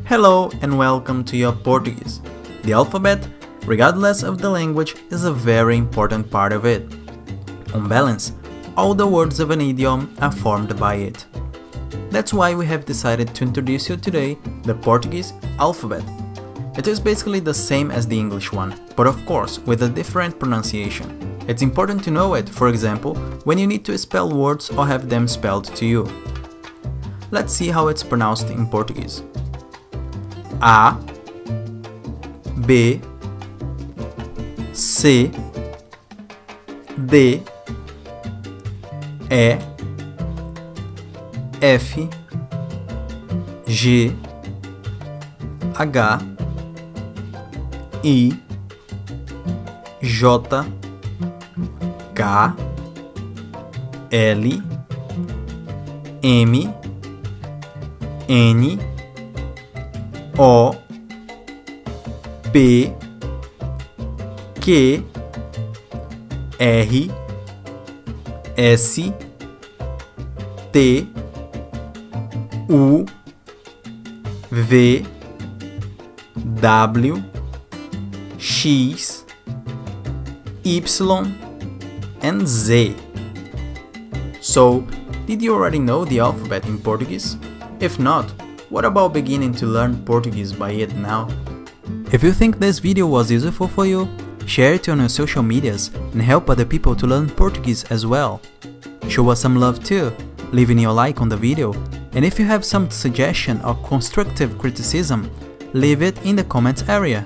Hello and welcome to your Portuguese. The alphabet, regardless of the language, is a very important part of it. On balance, all the words of an idiom are formed by it. That's why we have decided to introduce you today the Portuguese alphabet. It is basically the same as the English one, but of course with a different pronunciation. It's important to know it, for example, when you need to spell words or have them spelled to you. Let's see how it's pronounced in Portuguese. A, B, C, D, E, F, G, H, I, J, K, L, M, N, O, P, Q, R, S, T, U, V, W, X, Y, and Z. So, did you already know the alphabet in Portuguese? If not, what about beginning to learn Portuguese by it now? If you think this video was useful for you, share it on your social medias and help other people to learn Portuguese as well. Show us some love too, leaving your like on the video, and if you have some suggestion or constructive criticism, leave it in the comments area.